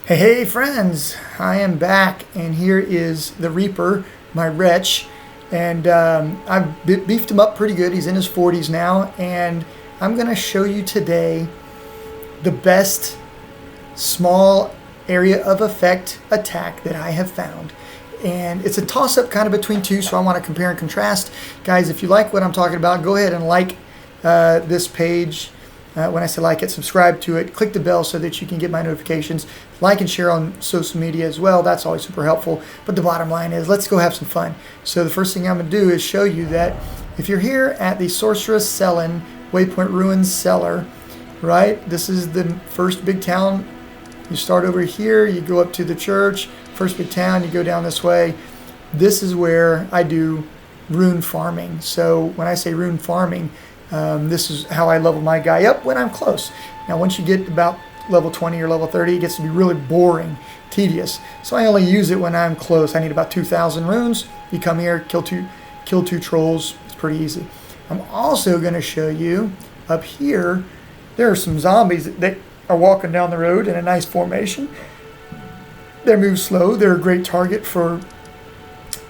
Hey friends, I am back, and here is the Reaper, my wretch, and I've beefed him up pretty good. He's in his 40s now, and I'm going to show you today the best small area of effect attack that I have found. And it's a toss-up kind of between two, so I want to compare and contrast. Guys, if you like what I'm talking about, go ahead and like this page. When I say like it, subscribe to it, click the bell so that you can get my notifications. Like and share on social media as well. That's always super helpful. But the bottom line is, let's go have some fun. So the first thing I'm going to do is show you that if you're here at the Sorceress Selin Waypoint Ruins Cellar, right? This is the first big town. You start over here, you go up to the church, first big town, you go down this way. This is where I do rune farming. So when I say rune farming, this is how I level my guy up when I'm close. Now, once you get about level 20 or level 30, it gets to be really boring, tedious. So I only use it when I'm close. I need about 2,000 runes. You come here, kill two trolls. It's pretty easy. I'm also going to show you up here, there are some zombies that are walking down the road in a nice formation. They move slow. They're a great target for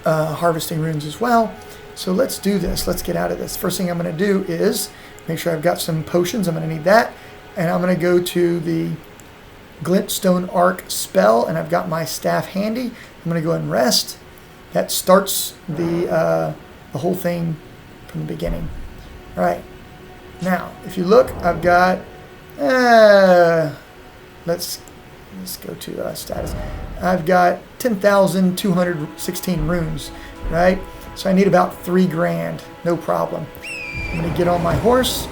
harvesting runes as well. So let's do this. Let's get out of this. First thing I'm going to do is make sure I've got some potions. I'm going to need that. And I'm going to go to the Glintstone Arc spell, and I've got my staff handy. I'm going to go ahead and rest. That starts the whole thing from the beginning. All right. Now, if you look, I've got, let's go to status. I've got 10,216 runes, right? So I need about 3 grand, no problem. I'm going to get on my horse.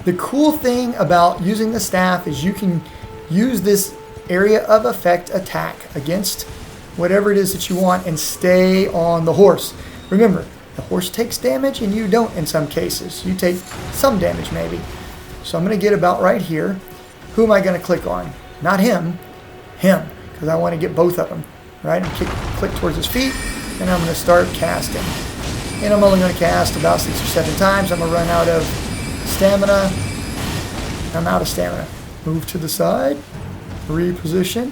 The cool thing about using the staff is you can use this area of effect attack against whatever it is that you want and stay on the horse. Remember, the horse takes damage and you don't in some cases. You take some damage maybe. So I'm going to get about right here. Who am I going to click on? Not him, him, because I want to get both of them, right? And click towards his feet. And I'm going to start casting. And I'm only going to cast about 6 or 7 times. I'm going to run out of stamina. I'm out of stamina. Move to the side. Reposition.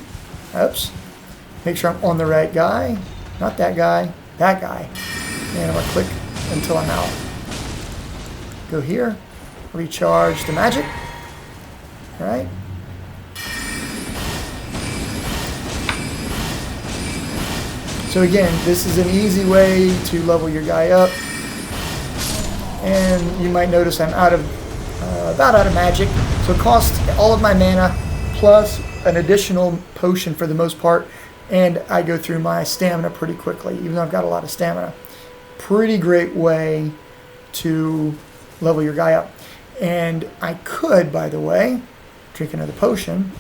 Oops. Make sure I'm on the right guy. Not that guy. That guy. And I'm going to click until I'm out. Go here. Recharge the magic. All right. So again, this is an easy way to level your guy up, and you might notice I'm about out of magic, so it costs all of my mana plus an additional potion for the most part, and I go through my stamina pretty quickly, even though I've got a lot of stamina. Pretty great way to level your guy up. And I could, by the way, drink another potion.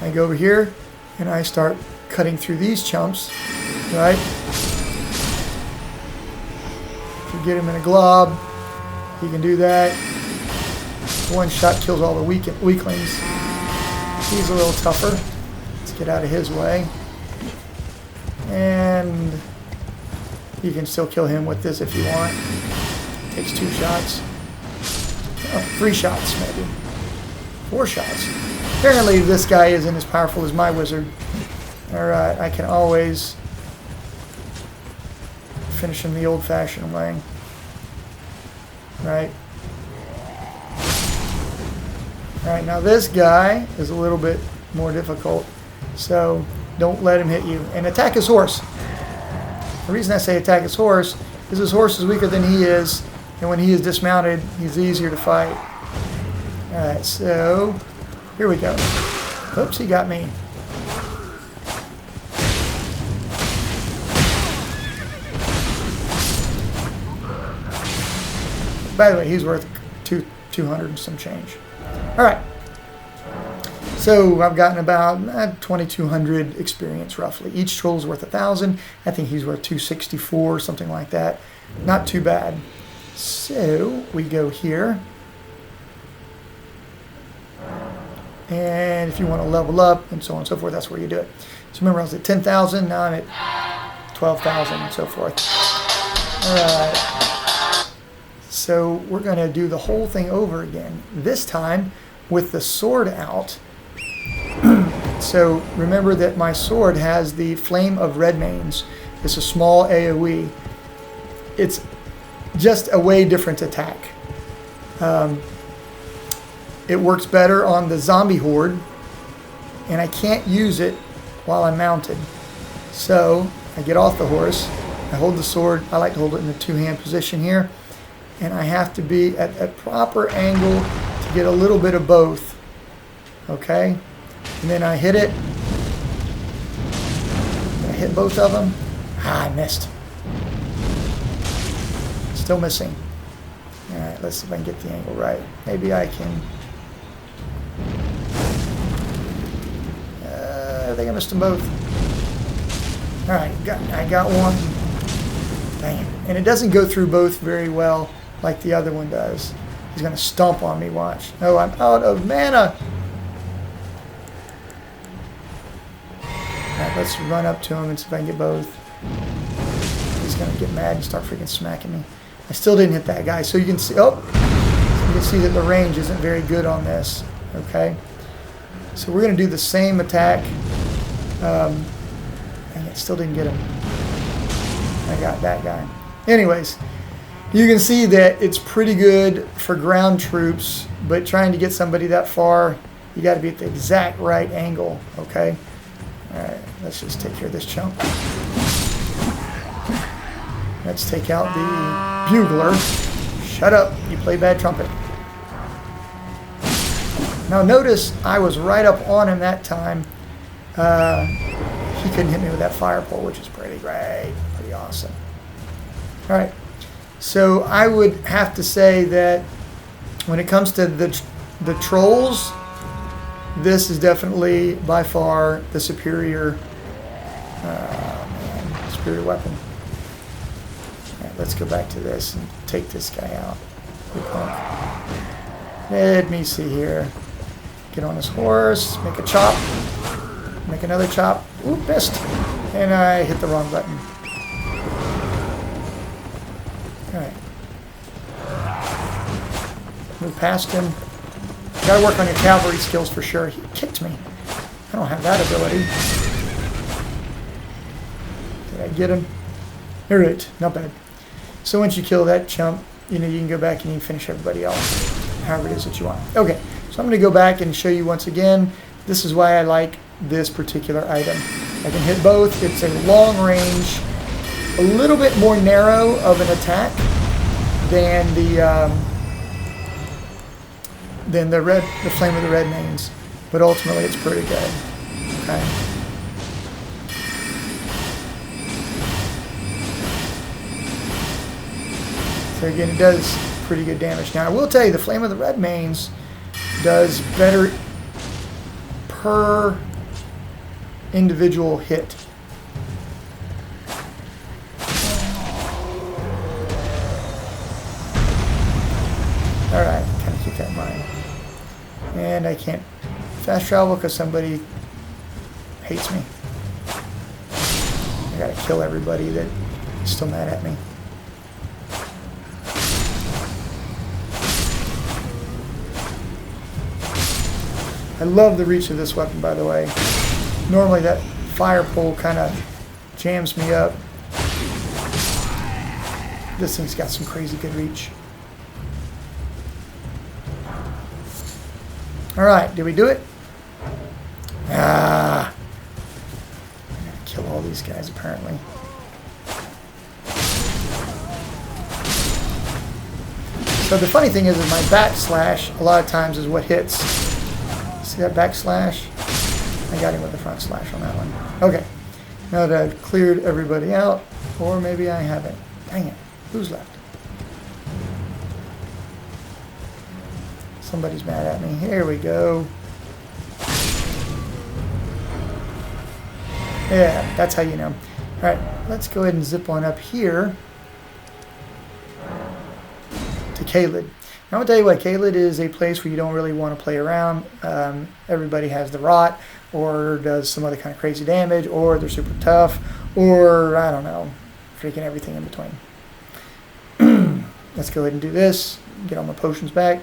I go over here and I start cutting through these chumps, right? If you get him in a glob, you can do that. One shot kills all the weaklings. He's a little tougher. Let's get out of his way. And you can still kill him with this if you want. Takes 2 shots. Oh, 3 shots maybe. 4 shots. Apparently this guy isn't as powerful as my wizard. Alright, I can always finish him the old-fashioned way. Right? Alright, now this guy is a little bit more difficult, so don't let him hit you. And attack his horse. The reason I say attack his horse is his horse is weaker than he is, and when he is dismounted, he's easier to fight. Alright, so here we go. Oops, he got me. By the way, he's worth 200 and some change. All right. So I've gotten about 2,200 experience roughly. Each troll's worth 1,000. I think he's worth 264, something like that. Not too bad. So we go here. And if you want to level up and so on and so forth, that's where you do it. So remember, I was at 10,000. Now I'm at 12,000 and so forth. All right. So we're going to do the whole thing over again. This time with the sword out. So remember that my sword has the Flame of Redmanes. It's a small AOE. It's just a way different attack. It works better on the zombie horde, and I can't use it while I'm mounted. So I get off the horse, I hold the sword. I like to hold it in the two-hand position here, and I have to be at a proper angle to get a little bit of both. Okay, and then I hit it. I hit both of them. I missed. Still missing. All right, let's see if I can get the angle right. Maybe I can. I think I missed them both. All right, I got one. Dang it. And it doesn't go through both very well like the other one does. He's going to stomp on me, watch. Oh, I'm out of mana. All right, let's run up to him and see if I can get both. He's going to get mad and start freaking smacking me. I still didn't hit that guy. So you can see, you can see that the range isn't very good on this. Okay. So we're going to do the same attack. And it still didn't get him. I got that guy. Anyways, you can see that it's pretty good for ground troops, but trying to get somebody that far, you got to be at the exact right angle. Okay. All right. Let's just take care of this chunk. Let's take out the bugler. Shut up. You play bad trumpet. Now notice I was right up on him that time. He couldn't hit me with that fire pole, which is pretty great. Pretty awesome. All right. So I would have to say that when it comes to the trolls, this is definitely by far the superior weapon. All right, let's go back to this and take this guy out. Let me see here. Get on his horse, make a chop, make another chop. Ooh, missed. And I hit the wrong button. Alright. Move past him. You gotta work on your cavalry skills for sure. He kicked me. I don't have that ability. Did I get him? Alright, not bad. So once you kill that chump, you can go back and you can finish everybody else. However it is that you want. Okay. So I'm going to go back and show you once again. This is why I like this particular item. I can hit both. It's a long range, a little bit more narrow of an attack than the Flame of the Redmanes, but ultimately it's pretty good. Okay. So again, it does pretty good damage. Now I will tell you, the Flame of the Redmanes does better per individual hit. Alright, kind of keep that in mind. And I can't fast travel because somebody hates me. I gotta kill everybody that is still mad at me. I love the reach of this weapon, by the way. Normally that fire pole kind of jams me up. This thing's got some crazy good reach. Alright, did we do it? Ah! I'm gonna kill all these guys, apparently. So the funny thing is my backslash, a lot of times, is what hits. See that backslash? I got him with the front slash on that one. Okay. Now that I've cleared everybody out, or maybe I haven't. Dang it. Who's left? Somebody's mad at me. Here we go. Yeah, that's how you know. Alright, let's go ahead and zip on up here to Caelid. Now, I'll tell you what, Caelid is a place where you don't really want to play around. Everybody has the rot, or does some other kind of crazy damage, or they're super tough, or, I don't know, freaking everything in between. Let's go ahead and do this. Get all my potions back.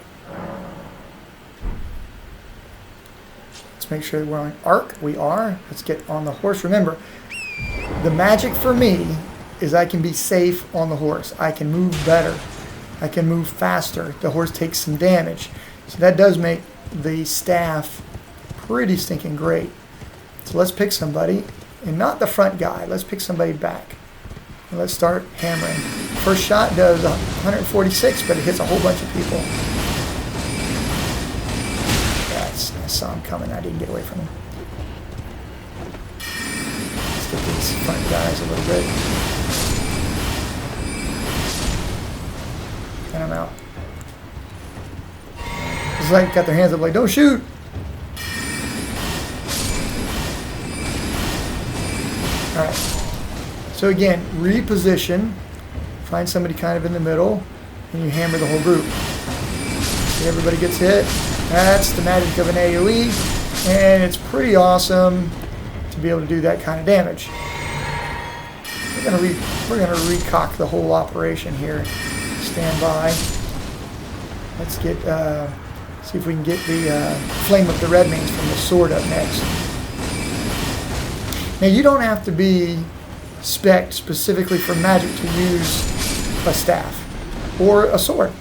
Let's make sure that we're on Arc. We are. Let's get on the horse. Remember, the magic for me is I can be safe on the horse. I can move better. I can move faster. The horse takes some damage. So that does make the staff pretty stinking great. So let's pick somebody, and not the front guy. Let's pick somebody back. And let's start hammering. First shot does 146, but it hits a whole bunch of people. I saw him coming. I didn't get away from him. Let's get these front guys a little bit. And I'm out. It's like got their hands up like, don't shoot! Alright. So again, reposition. Find somebody kind of in the middle, and you hammer the whole group. So everybody gets hit. That's the magic of an AOE, and it's pretty awesome to be able to do that kind of damage. We're gonna recock the whole operation here. Stand by. Let's get see if we can get the flame of the Redmanes from the sword up next. Now you don't have to be spec'd specifically for magic to use a staff or a sword.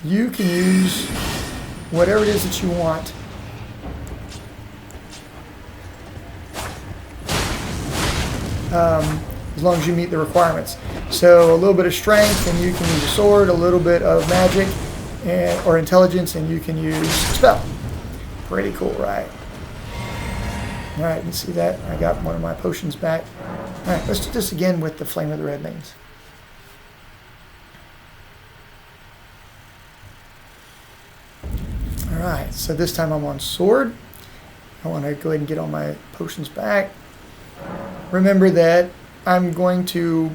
You can use whatever it is that you want. As long as you meet the requirements. So a little bit of strength and you can use a sword, a little bit of magic or intelligence and you can use spell. Pretty cool, right? Alright, you see that? I got one of my potions back. Alright, let's do this again with the Flame of the Redmanes. Alright, so this time I'm on sword. I want to go ahead and get all my potions back. Remember that I'm going to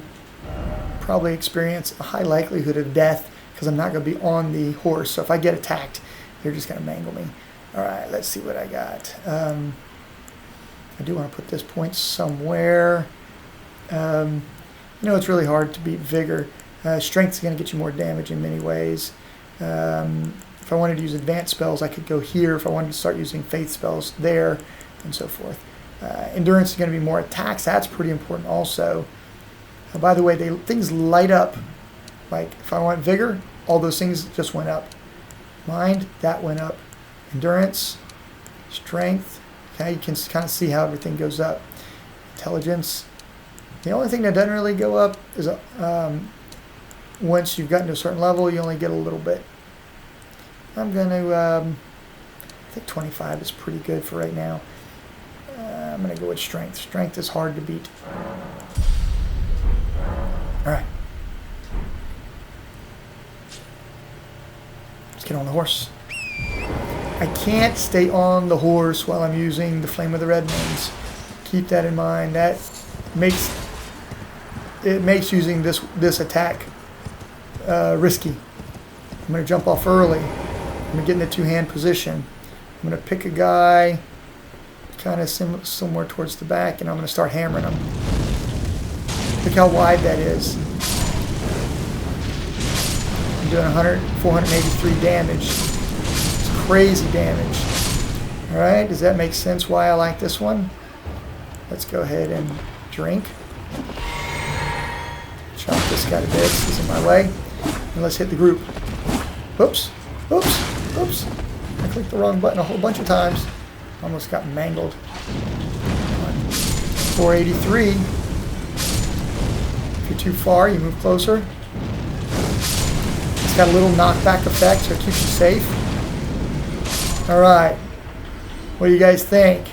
probably experience a high likelihood of death because I'm not going to be on the horse. So if I get attacked, they're just going to mangle me. Alright, let's see what I got. I do want to put this point somewhere. You know, it's really hard to beat Vigor. Strength is going to get you more damage in many ways. If I wanted to use advanced spells, I could go here. If I wanted to start using faith spells, there, and so forth. Endurance is going to be more attacks. That's pretty important also. By the way, things light up. Like if I want Vigor, all those things just went up. Mind, that went up. Endurance, strength. Okay, you can kind of see how everything goes up. Intelligence. The only thing that doesn't really go up is once you've gotten to a certain level, you only get a little bit. I'm going to, I think 25 is pretty good for right now. I'm going to go with strength. Strength is hard to beat. All right. Let's get on the horse. I can't stay on the horse while I'm using the Flame of the Redmanes. Keep that in mind. That makes using this attack risky. I'm going to jump off early. I'm going to get in a two-hand position. I'm going to pick a guy kind of somewhere towards the back, and I'm going to start hammering him. Look how wide that is. I'm doing 483 damage. It's crazy damage. All right, does that make sense why I like this one? Let's go ahead and drink. Chop this guy to bits. He's in my way. And let's hit the group. Oops. Oops. Oops. I clicked the wrong button a whole bunch of times. Almost got mangled. 483. If you're too far, you move closer. It's got a little knockback effect, so it keeps you safe. Alright. What do you guys think?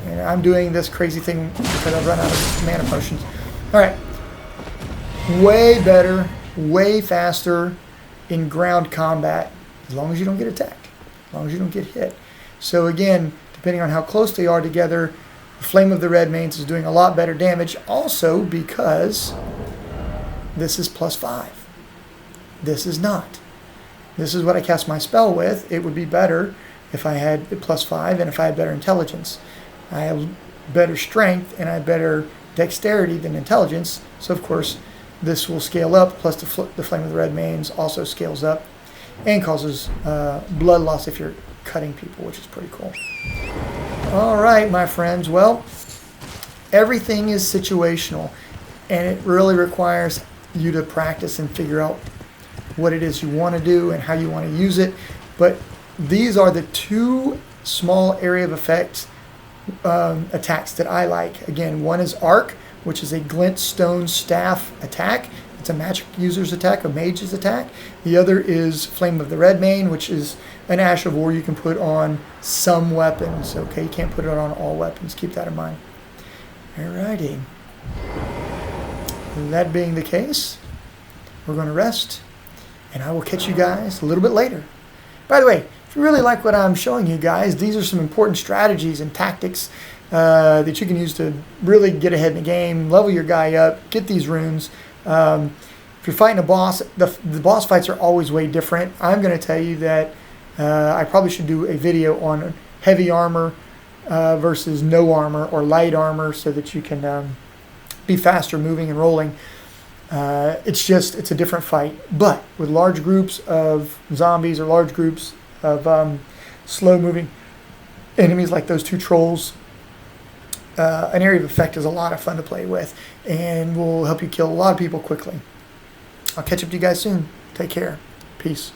And I'm doing this crazy thing because I've run out of mana potions. Alright. Way better, way faster in ground combat, as long as you don't get attacked, as long as you don't get hit. So again, depending on how close they are together, the Flame of the Redmanes is doing a lot better damage, also because this is +5. This is not. This is what I cast my spell with. It would be better if I had +5 and if I had better intelligence. I have better strength and I have better dexterity than intelligence, so of course this will scale up, plus the Flame of the Redmanes also scales up and causes blood loss if you're cutting people, which is pretty cool. All right, my friends. Well, everything is situational, and it really requires you to practice and figure out what it is you want to do and how you want to use it. But these are the two small area of effect attacks that I like. Again, one is Arc, which is a Glintstone staff attack. It's a magic user's attack, a mage's attack. The other is Flame of the Redmane, which is an Ash of War you can put on some weapons. Okay, you can't put it on all weapons. Keep that in mind. Alrighty. That being the case, we're going to rest, and I will catch you guys a little bit later. By the way, if you really like what I'm showing you guys, these are some important strategies and tactics that you can use to really get ahead in the game, level your guy up, get these runes. If you're fighting a boss, the boss fights are always way different. I'm going to tell you that I probably should do a video on heavy armor versus no armor or light armor so that you can be faster moving and rolling. It's a different fight. But with large groups of zombies or large groups of slow moving enemies like those two trolls, an area of effect is a lot of fun to play with and will help you kill a lot of people quickly. I'll catch up to you guys soon. Take care. Peace.